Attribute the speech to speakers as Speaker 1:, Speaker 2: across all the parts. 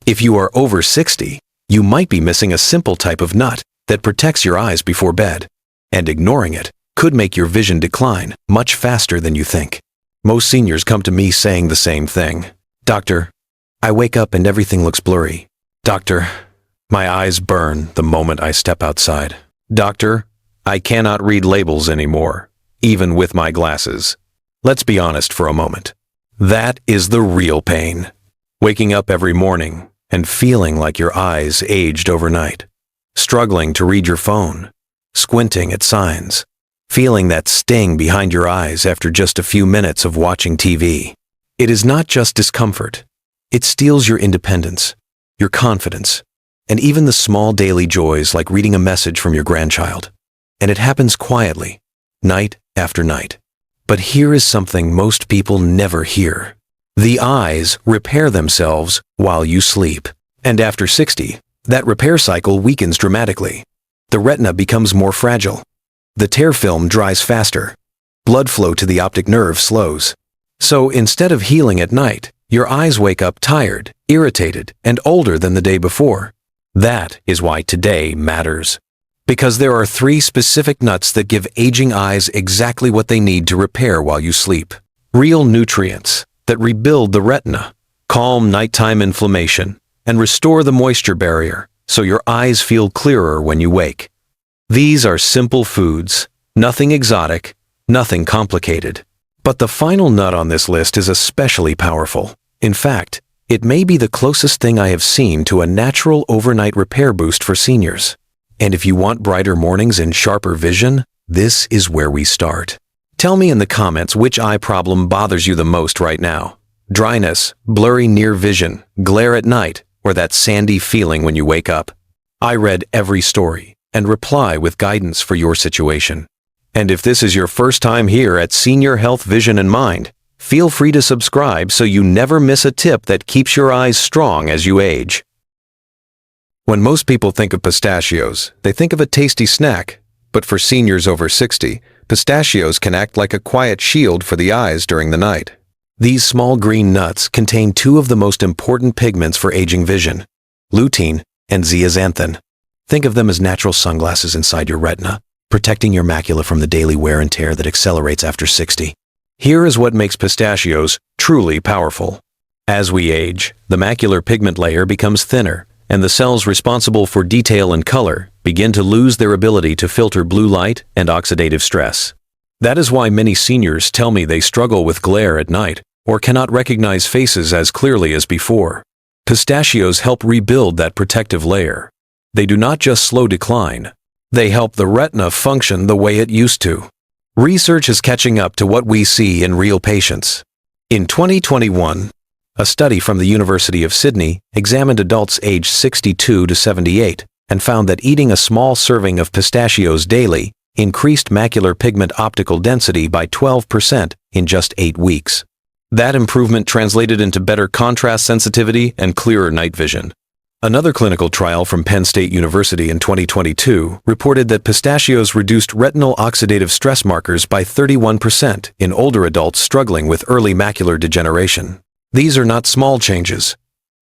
Speaker 1: If you are over 60, you might be missing a simple type of nut that protects your eyes before bed, and ignoring it could make your vision decline much faster than you think. Most seniors come to me saying the same thing. Doctor, I wake up and everything looks blurry. Doctor, my eyes burn the moment I step outside. Doctor, I cannot read labels anymore, even with my glasses. Let's be honest for a moment. That is the real pain. Waking up every morning and feeling like your eyes aged overnight. Struggling to read your phone. Squinting at signs. Feeling that sting behind your eyes after just a few minutes of watching TV. It is not just discomfort. It steals your independence, your confidence, and even the small daily joys like reading a message from your grandchild. And it happens quietly, night after night. But here is something most people never hear. The eyes repair themselves while you sleep. And after 60, that repair cycle weakens dramatically. The retina becomes more fragile. The tear film dries faster. Blood flow to the optic nerve slows. So instead of healing at night, your eyes wake up tired, irritated, and older than the day before. That is why today matters. Because there are 3 specific nuts that give aging eyes exactly what they need to repair while you sleep. Real nutrients that rebuild the retina, calm nighttime inflammation, and restore the moisture barrier so your eyes feel clearer when you wake. These are simple foods, nothing exotic, nothing complicated. But the final nut on this list is especially powerful. In fact, it may be the closest thing I have seen to a natural overnight repair boost for seniors. And if you want brighter mornings and sharper vision, this is where we start. Tell me in the comments which eye problem bothers you the most right now. Dryness, blurry near vision, glare at night, or that sandy feeling when you wake up. I read every story and reply with guidance for your situation. And if this is your first time here at Senior Health Vision and Mind, feel free to subscribe so you never miss a tip that keeps your eyes strong as you age. When most people think of pistachios, they think of a tasty snack. But for seniors over 60, pistachios can act like a quiet shield for the eyes during the night. These small green nuts contain 2 of the most important pigments for aging vision, lutein and zeaxanthin. Think of them as natural sunglasses inside your retina, protecting your macula from the daily wear and tear that accelerates after 60. Here is what makes pistachios truly powerful. As we age, the macular pigment layer becomes thinner, and the cells responsible for detail and color begin to lose their ability to filter blue light and oxidative stress. That is why many seniors tell me they struggle with glare at night or cannot recognize faces as clearly as before. Pistachios help rebuild that protective layer. They do not just slow decline, they help the retina function the way it used to. Research is catching up to what we see in real patients. In 2021, a study from the University of Sydney examined adults aged 62 to 78 and found that eating a small serving of pistachios daily increased macular pigment optical density by 12% in just 8 weeks. That improvement translated into better contrast sensitivity and clearer night vision. Another clinical trial from Penn State University in 2022 reported that pistachios reduced retinal oxidative stress markers by 31% in older adults struggling with early macular degeneration. These are not small changes.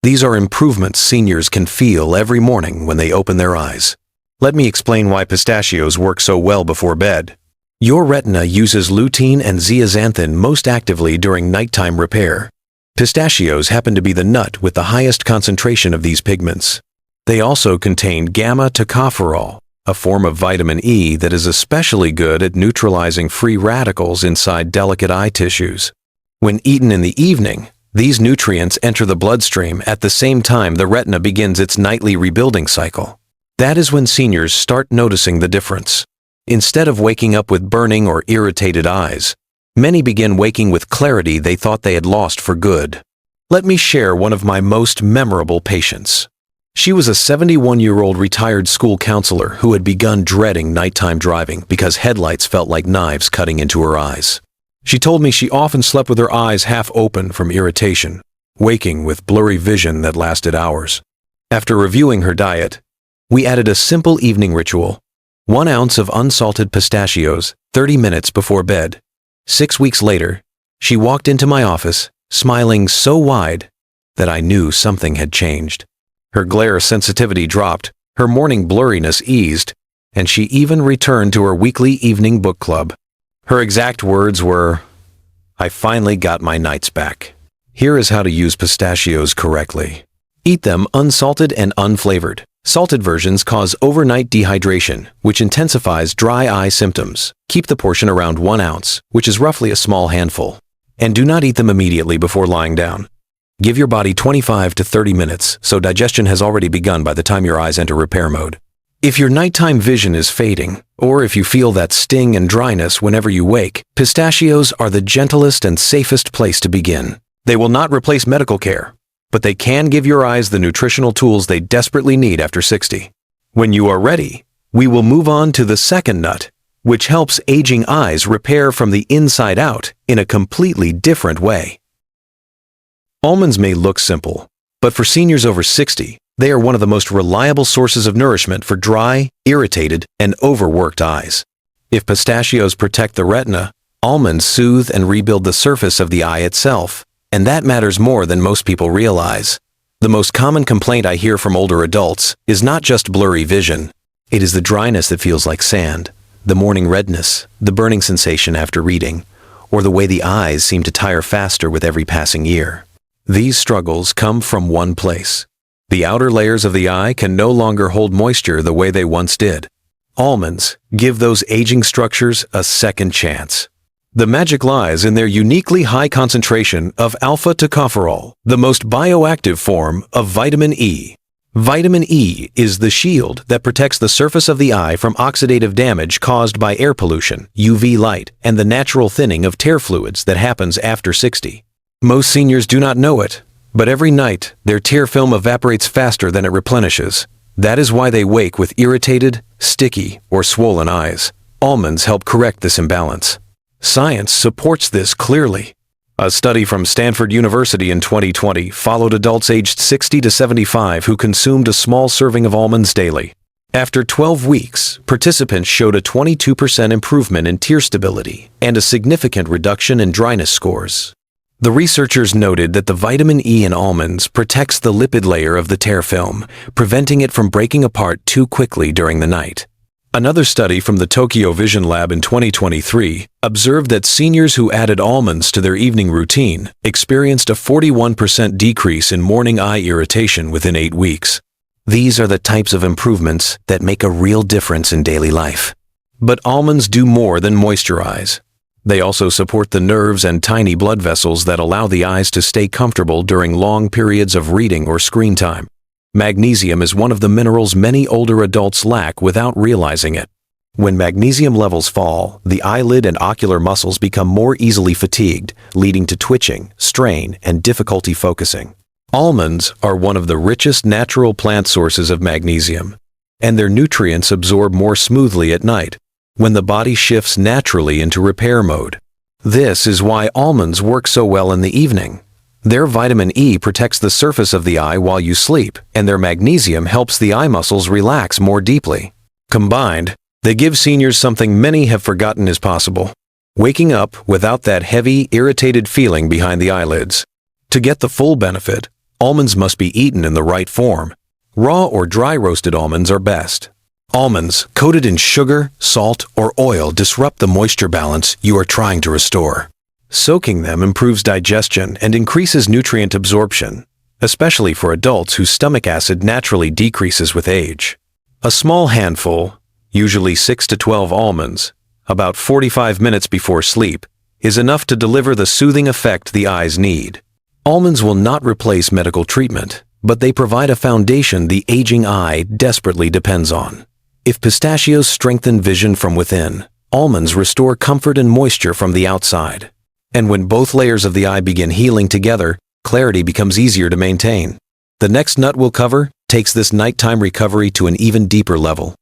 Speaker 1: These are improvements seniors can feel every morning when they open their eyes. Let me explain why pistachios work so well before bed. Your retina uses lutein and zeaxanthin most actively during nighttime repair. Pistachios happen to be the nut with the highest concentration of these pigments. They also contain gamma-tocopherol, a form of vitamin E that is especially good at neutralizing free radicals inside delicate eye tissues. When eaten in the evening, these nutrients enter the bloodstream at the same time the retina begins its nightly rebuilding cycle. That is when seniors start noticing the difference. Instead of waking up with burning or irritated eyes, many begin waking with clarity they thought they had lost for good. Let me share one of my most memorable patients. She was a 71-year-old retired school counselor who had begun dreading nighttime driving because headlights felt like knives cutting into her eyes. She told me she often slept with her eyes half open from irritation, waking with blurry vision that lasted hours. After reviewing her diet, we added a simple evening ritual: 1 ounce of unsalted pistachios 30 minutes before bed. 6 weeks later, she walked into my office, smiling so wide that I knew something had changed. Her glare sensitivity dropped, her morning blurriness eased, and she even returned to her weekly evening book club. Her exact words were, "I finally got my nights back." Here is how to use pistachios correctly. Eat them unsalted and unflavored. Salted versions cause overnight dehydration, which intensifies dry eye symptoms. Keep the portion around 1 ounce, which is roughly a small handful. And do not eat them immediately before lying down. Give your body 25 to 30 minutes, so digestion has already begun by the time your eyes enter repair mode. If your nighttime vision is fading, or if you feel that sting and dryness whenever you wake, pistachios are the gentlest and safest place to begin. They will not replace medical care, but they can give your eyes the nutritional tools they desperately need after 60. When you are ready, we will move on to the second nut, which helps aging eyes repair from the inside out in a completely different way. Almonds may look simple, but for seniors over 60, they are one of the most reliable sources of nourishment for dry, irritated, and overworked eyes. If pistachios protect the retina, almonds soothe and rebuild the surface of the eye itself, and that matters more than most people realize. The most common complaint I hear from older adults is not just blurry vision. It is the dryness that feels like sand, the morning redness, the burning sensation after reading, or the way the eyes seem to tire faster with every passing year. These struggles come from one place. The outer layers of the eye can no longer hold moisture the way they once did. Almonds give those aging structures a second chance. The magic lies in their uniquely high concentration of alpha-tocopherol, the most bioactive form of vitamin E. Vitamin E is the shield that protects the surface of the eye from oxidative damage caused by air pollution, UV light, and the natural thinning of tear fluids that happens after 60. Most seniors do not know it, but every night their tear film evaporates faster than it replenishes. That is why they wake with irritated, sticky, or swollen eyes. Almonds help correct this imbalance. Science supports this clearly. A study from Stanford University in 2020 followed adults aged 60 to 75 who consumed a small serving of almonds daily. After 12 weeks, participants showed a 22% improvement in tear stability and a significant reduction in dryness scores. The researchers noted that the vitamin E in almonds protects the lipid layer of the tear film, preventing it from breaking apart too quickly during the night. Another study from the Tokyo Vision Lab in 2023 observed that seniors who added almonds to their evening routine experienced a 41% decrease in morning eye irritation within 8 weeks. These are the types of improvements that make a real difference in daily life. But almonds do more than moisturize. They also support the nerves and tiny blood vessels that allow the eyes to stay comfortable during long periods of reading or screen time. Magnesium is one of the minerals many older adults lack without realizing it. When magnesium levels fall, the eyelid and ocular muscles become more easily fatigued, leading to twitching, strain, and difficulty focusing. Almonds are one of the richest natural plant sources of magnesium, and their nutrients absorb more smoothly at night, when the body shifts naturally into repair mode. This is why almonds work so well in the evening. Their vitamin E protects the surface of the eye while you sleep, and their magnesium helps the eye muscles relax more deeply. Combined, they give seniors something many have forgotten is possible: waking up without that heavy, irritated feeling behind the eyelids. To get the full benefit, almonds must be eaten in the right form. Raw or dry roasted almonds are best. Almonds coated in sugar, salt, or oil disrupt the moisture balance you are trying to restore. Soaking them improves digestion and increases nutrient absorption, especially for adults whose stomach acid naturally decreases with age. A small handful, usually 6 to 12 almonds, about 45 minutes before sleep, is enough to deliver the soothing effect the eyes need. Almonds will not replace medical treatment, but they provide a foundation the aging eye desperately depends on. If pistachios strengthen vision from within, almonds restore comfort and moisture from the outside. And when both layers of the eye begin healing together, clarity becomes easier to maintain. The next nut we'll cover takes this nighttime recovery to an even deeper level.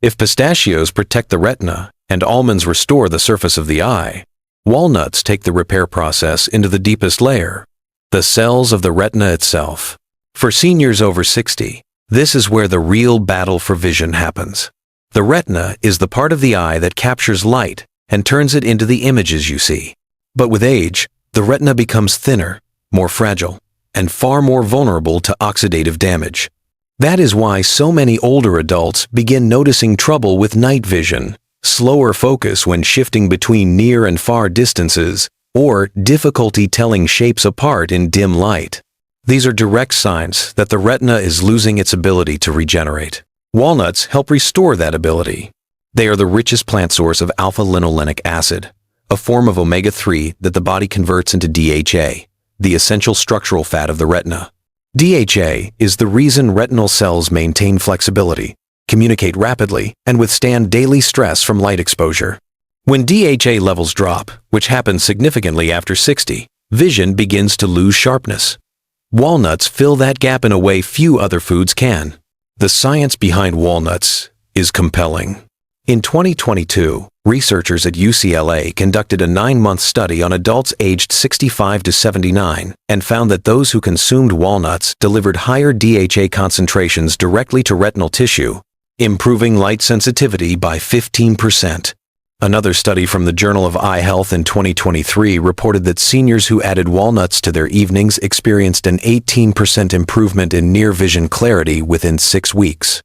Speaker 1: If pistachios protect the retina and almonds restore the surface of the eye, walnuts take the repair process into the deepest layer, the cells of the retina itself. For seniors over 60, this is where the real battle for vision happens. The retina is the part of the eye that captures light and turns it into the images you see. But with age, the retina becomes thinner, more fragile, and far more vulnerable to oxidative damage. That is why so many older adults begin noticing trouble with night vision, slower focus when shifting between near and far distances, or difficulty telling shapes apart in dim light. These are direct signs that the retina is losing its ability to regenerate. Walnuts help restore that ability. They are the richest plant source of alpha-linolenic acid, a form of omega-3 that the body converts into DHA, the essential structural fat of the retina. DHA is the reason retinal cells maintain flexibility, communicate rapidly, and withstand daily stress from light exposure. When DHA levels drop, which happens significantly after 60, vision begins to lose sharpness. Walnuts fill that gap in a way few other foods can. The science behind walnuts is compelling. In 2022, researchers at UCLA conducted a 9-month study on adults aged 65 to 79 and found that those who consumed walnuts delivered higher DHA concentrations directly to retinal tissue, improving light sensitivity by 15%. Another study from the Journal of Eye Health in 2023 reported that seniors who added walnuts to their evenings experienced an 18% improvement in near vision clarity within 6 weeks.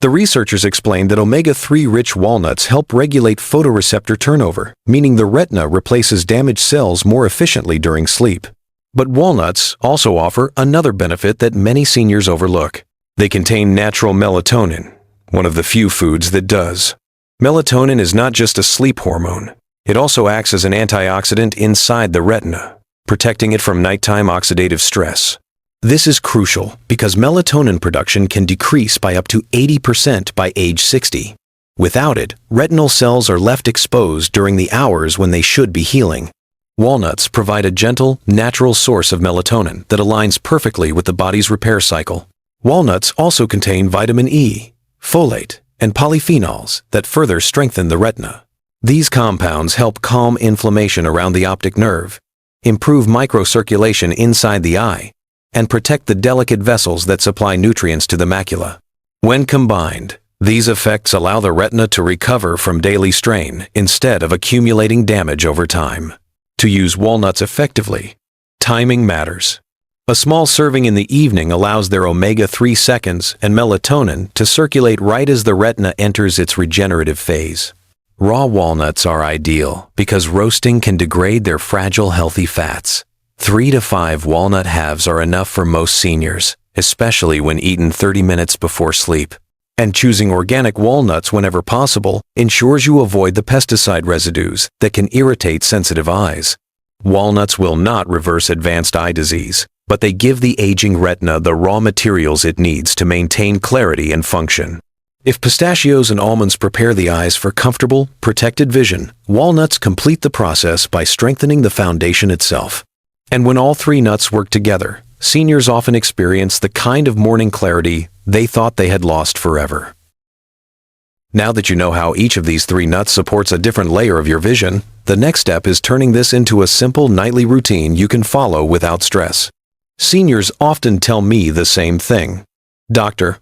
Speaker 1: The researchers explained that omega-3-rich walnuts help regulate photoreceptor turnover, meaning the retina replaces damaged cells more efficiently during sleep. But walnuts also offer another benefit that many seniors overlook. They contain natural melatonin, one of the few foods that does. Melatonin is not just a sleep hormone. It also acts as an antioxidant inside the retina, protecting it from nighttime oxidative stress. This is crucial because melatonin production can decrease by up to 80% by age 60. Without it, retinal cells are left exposed during the hours when they should be healing. Walnuts provide a gentle, natural source of melatonin that aligns perfectly with the body's repair cycle. Walnuts also contain vitamin E, folate, and polyphenols that further strengthen the retina. These compounds help calm inflammation around the optic nerve, improve microcirculation inside the eye, and protect the delicate vessels that supply nutrients to the macula. When combined, these effects allow the retina to recover from daily strain instead of accumulating damage over time. To use walnuts effectively, timing matters. A small serving in the evening allows their omega-3 seconds and melatonin to circulate right as the retina enters its regenerative phase. Raw walnuts are ideal because roasting can degrade their fragile, healthy fats. 3 to 5 walnut halves are enough for most seniors, especially when eaten 30 minutes before sleep. And choosing organic walnuts whenever possible ensures you avoid the pesticide residues that can irritate sensitive eyes. Walnuts will not reverse advanced eye disease, but they give the aging retina the raw materials it needs to maintain clarity and function. If pistachios and almonds prepare the eyes for comfortable, protected vision, walnuts complete the process by strengthening the foundation itself. And when all 3 nuts work together, seniors often experience the kind of morning clarity they thought they had lost forever. Now that you know how each of these 3 nuts supports a different layer of your vision, the next step is turning this into a simple nightly routine you can follow without stress. Seniors often tell me the same thing. Doctor,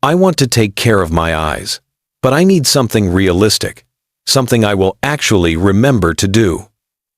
Speaker 1: I want to take care of my eyes, but I need something realistic, something I will actually remember to do.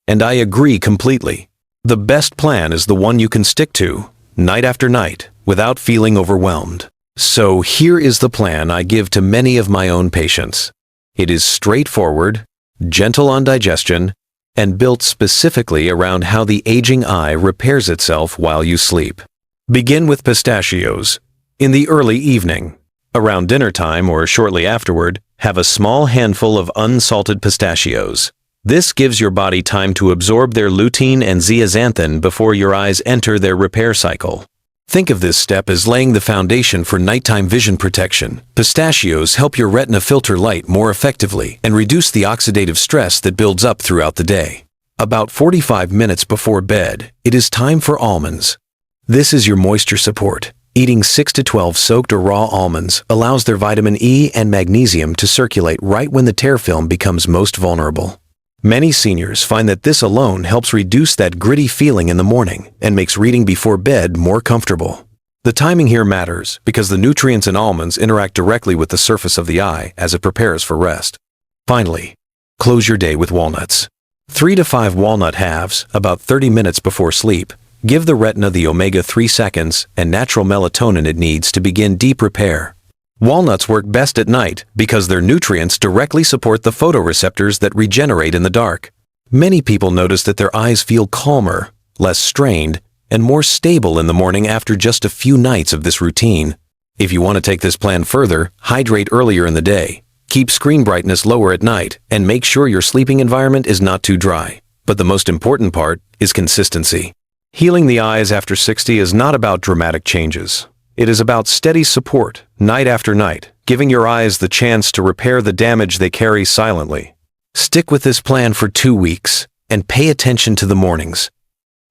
Speaker 1: And I agree completely. The best plan is the one you can stick to, night after night, without feeling overwhelmed. So here is the plan I give to many of my own patients. It is straightforward, gentle on digestion, and built specifically around how the aging eye repairs itself while you sleep. Begin with pistachios. In the early evening, around dinner time or shortly afterward, have a small handful of unsalted pistachios. This gives your body time to absorb their lutein and zeaxanthin before your eyes enter their repair cycle. Think of this step as laying the foundation for nighttime vision protection. Pistachios help your retina filter light more effectively and reduce the oxidative stress that builds up throughout the day. About 45 minutes before bed, it is time for almonds. This is your moisture support. Eating 6 to 12 soaked or raw almonds allows their vitamin E and magnesium to circulate right when the tear film becomes most vulnerable. Many seniors find that this alone helps reduce that gritty feeling in the morning and makes reading before bed more comfortable. The timing here matters because the nutrients in almonds interact directly with the surface of the eye as it prepares for rest. Finally, close your day with walnuts. 3 to 5 walnut halves, about 30 minutes before sleep, Give the retina the omega-3 seconds and natural melatonin it needs to begin deep repair. Walnuts work best at night because their nutrients directly support the photoreceptors that regenerate in the dark. Many people notice that their eyes feel calmer, less strained, and more stable in the morning after just a few nights of this routine. If you want to take this plan further, hydrate earlier in the day, keep screen brightness lower at night, and make sure your sleeping environment is not too dry. But the most important part is consistency. Healing the eyes after 60 is not about dramatic changes. It is about steady support, night after night, giving your eyes the chance to repair the damage they carry silently. Stick with this plan for 2 weeks, and pay attention to the mornings.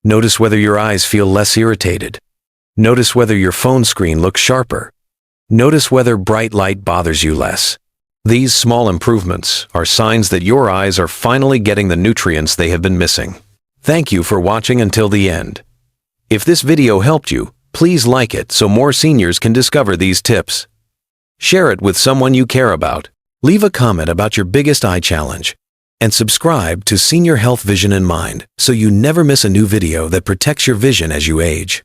Speaker 1: Notice whether your eyes feel less irritated. Notice whether your phone screen looks sharper. Notice whether bright light bothers you less. These small improvements are signs that your eyes are finally getting the nutrients they have been missing. Thank you for watching until the end. If this video helped you, please like it so more seniors can discover these tips. Share it with someone you care about. Leave a comment about your biggest eye challenge. And subscribe to Senior Health Vision in Mind so you never miss a new video that protects your vision as you age.